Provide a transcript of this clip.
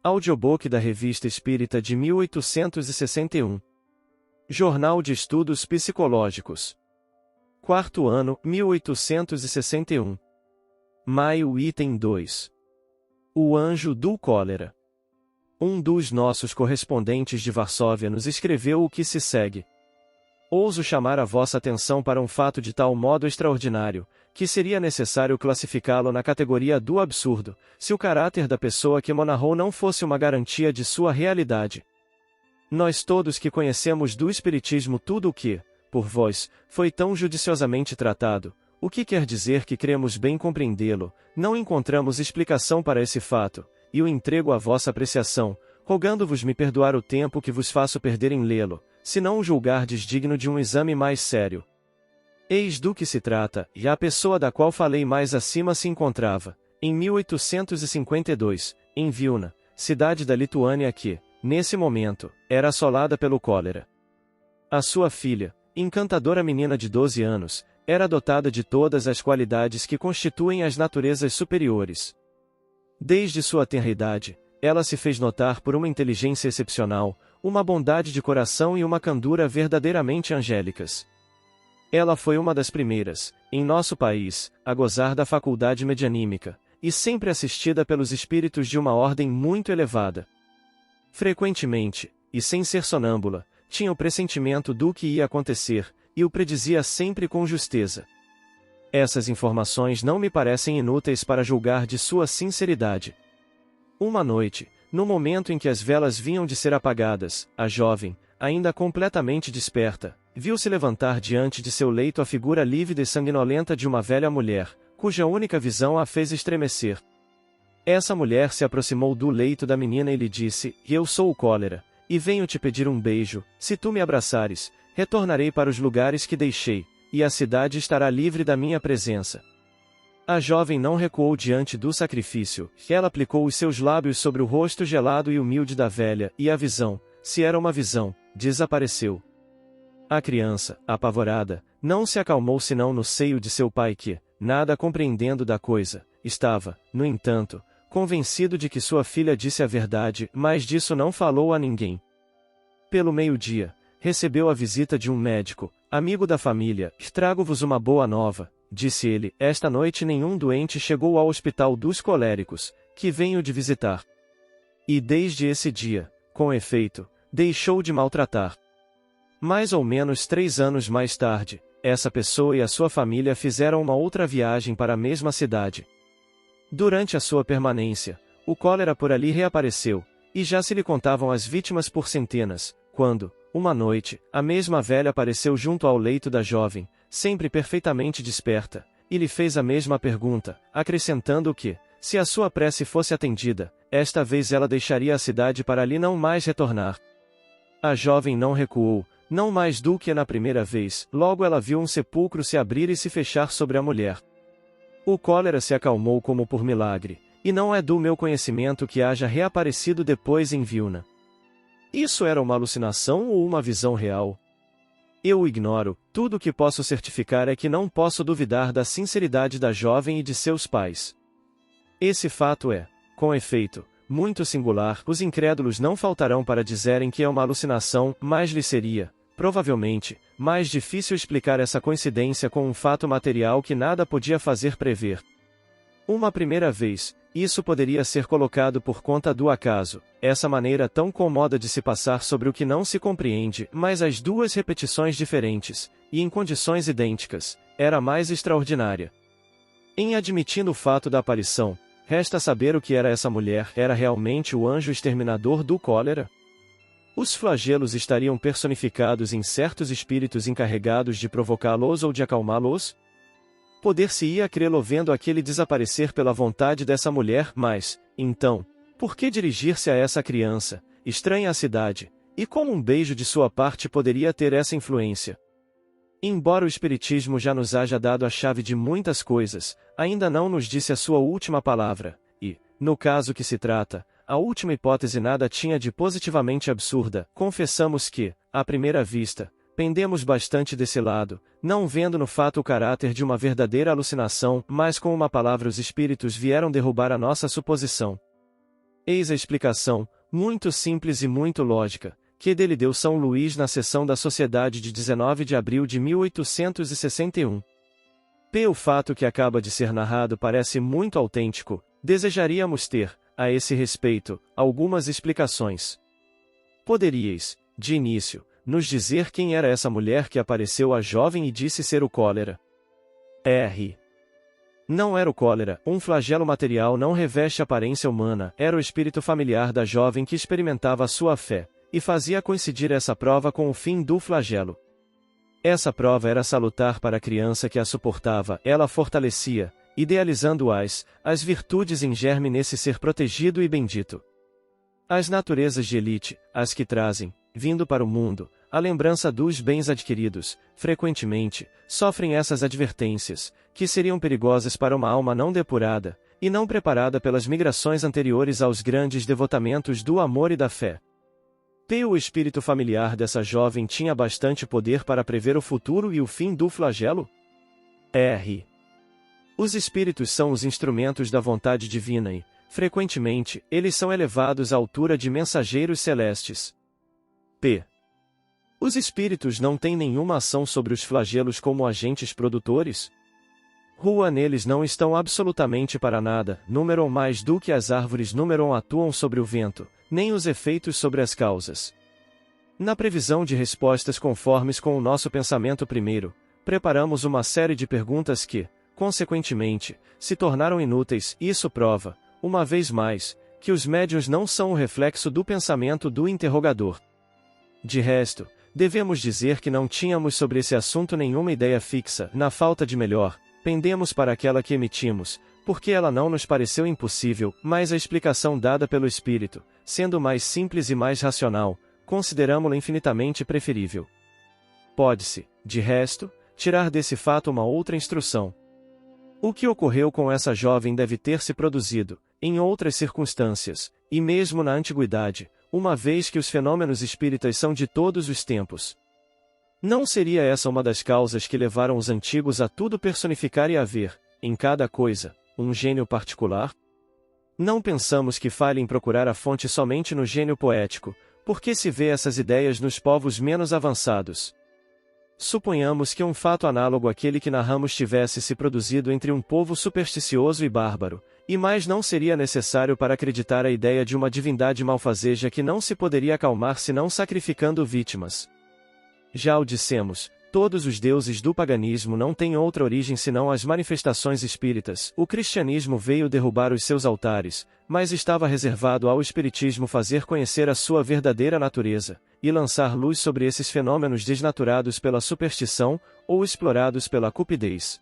Audiobook da Revista Espírita de 1861. Jornal de Estudos Psicológicos. Quarto ano, 1861. Maio, item 2. O Anjo do Cólera. Um dos nossos correspondentes de Varsóvia nos escreveu o que se segue. Ouso chamar a vossa atenção para um fato de tal modo extraordinário, que seria necessário classificá-lo na categoria do absurdo, se o caráter da pessoa que mo narrou não fosse uma garantia de sua realidade. Nós todos que conhecemos do Espiritismo tudo o que, por vós, foi tão judiciosamente tratado, o que quer dizer que cremos bem compreendê-lo, não encontramos explicação para esse fato, e o entrego à vossa apreciação, rogando-vos me perdoar o tempo que vos faço perder em lê-lo, se não o julgardes digno de um exame mais sério. Eis do que se trata, e a pessoa da qual falei mais acima se encontrava, em 1852, em Vilna, cidade da Lituânia que, nesse momento, era assolada pelo cólera. A sua filha, encantadora menina de 12 anos, era dotada de todas as qualidades que constituem as naturezas superiores. Desde sua tenra idade, ela se fez notar por uma inteligência excepcional, uma bondade de coração e uma candura verdadeiramente angélicas. Ela foi uma das primeiras, em nosso país, a gozar da faculdade medianímica, e sempre assistida pelos espíritos de uma ordem muito elevada. Frequentemente, e sem ser sonâmbula, tinha o pressentimento do que ia acontecer, e o predizia sempre com justeza. Essas informações não me parecem inúteis para julgar de sua sinceridade. Uma noite, no momento em que as velas vinham de ser apagadas, a jovem, ainda completamente desperta, viu-se levantar diante de seu leito a figura lívida e sanguinolenta de uma velha mulher, cuja única visão a fez estremecer. Essa mulher se aproximou do leito da menina e lhe disse: Eu sou o cólera, e venho te pedir um beijo. Se tu me abraçares, retornarei para os lugares que deixei, e a cidade estará livre da minha presença. A jovem não recuou diante do sacrifício, ela aplicou os seus lábios sobre o rosto gelado e humilde da velha, e a visão, se era uma visão, desapareceu. A criança, apavorada, não se acalmou senão no seio de seu pai que, nada compreendendo da coisa, estava, no entanto, convencido de que sua filha disse a verdade, mas disso não falou a ninguém. Pelo meio-dia, recebeu a visita de um médico, amigo da família. Trago-vos uma boa nova, disse ele, esta noite nenhum doente chegou ao hospital dos coléricos, que venho de visitar. E desde esse dia, com efeito, deixou de maltratar. Mais ou menos 3 anos mais tarde, essa pessoa e a sua família fizeram uma outra viagem para a mesma cidade. Durante a sua permanência, o cólera por ali reapareceu, e já se lhe contavam as vítimas por centenas, quando, uma noite, a mesma velha apareceu junto ao leito da jovem, sempre perfeitamente desperta, e lhe fez a mesma pergunta, acrescentando que, se a sua prece fosse atendida, esta vez ela deixaria a cidade para ali não mais retornar. A jovem não recuou, não mais do que na primeira vez, logo ela viu um sepulcro se abrir e se fechar sobre a mulher. O cólera se acalmou como por milagre, e não é do meu conhecimento que haja reaparecido depois em Vilna. Isso era uma alucinação ou uma visão real? Eu o ignoro, tudo o que posso certificar é que não posso duvidar da sinceridade da jovem e de seus pais. Esse fato é, com efeito, muito singular. Os incrédulos não faltarão para dizerem que é uma alucinação, mas lhe seria, provavelmente, mais difícil explicar essa coincidência com um fato material que nada podia fazer prever. Uma primeira vez, isso poderia ser colocado por conta do acaso, essa maneira tão cômoda de se passar sobre o que não se compreende, mas as duas repetições diferentes, e em condições idênticas, era mais extraordinária. Em admitindo o fato da aparição, resta saber o que era essa mulher. Era realmente o anjo exterminador do cólera? Os flagelos estariam personificados em certos espíritos encarregados de provocá-los ou de acalmá-los? Poder-se-ia crê-lo vendo aquele desaparecer pela vontade dessa mulher, mas, então, por que dirigir-se a essa criança, estranha à cidade, e como um beijo de sua parte poderia ter essa influência? Embora o Espiritismo já nos haja dado a chave de muitas coisas, ainda não nos disse a sua última palavra, e, no caso que se trata, a última hipótese nada tinha de positivamente absurda. Confessamos que, à primeira vista, pendemos bastante desse lado, não vendo no fato o caráter de uma verdadeira alucinação, mas com uma palavra os espíritos vieram derrubar a nossa suposição. Eis a explicação, muito simples e muito lógica, que dele deu São Luís na sessão da Sociedade de 19 de abril de 1861. O fato que acaba de ser narrado parece muito autêntico, desejaríamos ter, a esse respeito, algumas explicações. Poderíeis, de início, nos dizer quem era essa mulher que apareceu à jovem e disse ser o cólera? Não era o cólera, um flagelo material não reveste aparência humana, era o espírito familiar da jovem que experimentava a sua fé, e fazia coincidir essa prova com o fim do flagelo. Essa prova era salutar para a criança que a suportava, ela fortalecia, idealizando-as, as virtudes em germe nesse ser protegido e bendito. As naturezas de elite, as que trazem, vindo para o mundo, a lembrança dos bens adquiridos, frequentemente, sofrem essas advertências, que seriam perigosas para uma alma não depurada, e não preparada pelas migrações anteriores aos grandes devotamentos do amor e da fé. O espírito familiar dessa jovem tinha bastante poder para prever o futuro e o fim do flagelo? Os espíritos são os instrumentos da vontade divina e, frequentemente, eles são elevados à altura de mensageiros celestes. Os espíritos não têm nenhuma ação sobre os flagelos como agentes produtores? Neles não estão absolutamente para nada, número mais do que as árvores número atuam sobre o vento, nem os efeitos sobre as causas. Na previsão de respostas conformes com o nosso pensamento primeiro, preparamos uma série de perguntas que, consequentemente, se tornaram inúteis, e isso prova, uma vez mais, que os médiuns não são o reflexo do pensamento do interrogador. De resto, devemos dizer que não tínhamos sobre esse assunto nenhuma ideia fixa, na falta de melhor, pendemos para aquela que emitimos, porque ela não nos pareceu impossível, mas a explicação dada pelo Espírito, sendo mais simples e mais racional, consideramo-la infinitamente preferível. Pode-se, de resto, tirar desse fato uma outra instrução. O que ocorreu com essa jovem deve ter se produzido, em outras circunstâncias, e mesmo na antiguidade, uma vez que os fenômenos espíritas são de todos os tempos. Não seria essa uma das causas que levaram os antigos a tudo personificar e a ver, em cada coisa, um gênio particular? Não pensamos que falhe em procurar a fonte somente no gênio poético, porque se vê essas ideias nos povos menos avançados. Suponhamos que um fato análogo àquele que narramos tivesse se produzido entre um povo supersticioso e bárbaro, e mais não seria necessário para acreditar a ideia de uma divindade malfazeja que não se poderia acalmar senão sacrificando vítimas. Já o dissemos, todos os deuses do paganismo não têm outra origem senão as manifestações espíritas. O cristianismo veio derrubar os seus altares, mas estava reservado ao espiritismo fazer conhecer a sua verdadeira natureza, e lançar luz sobre esses fenômenos desnaturados pela superstição, ou explorados pela cupidez.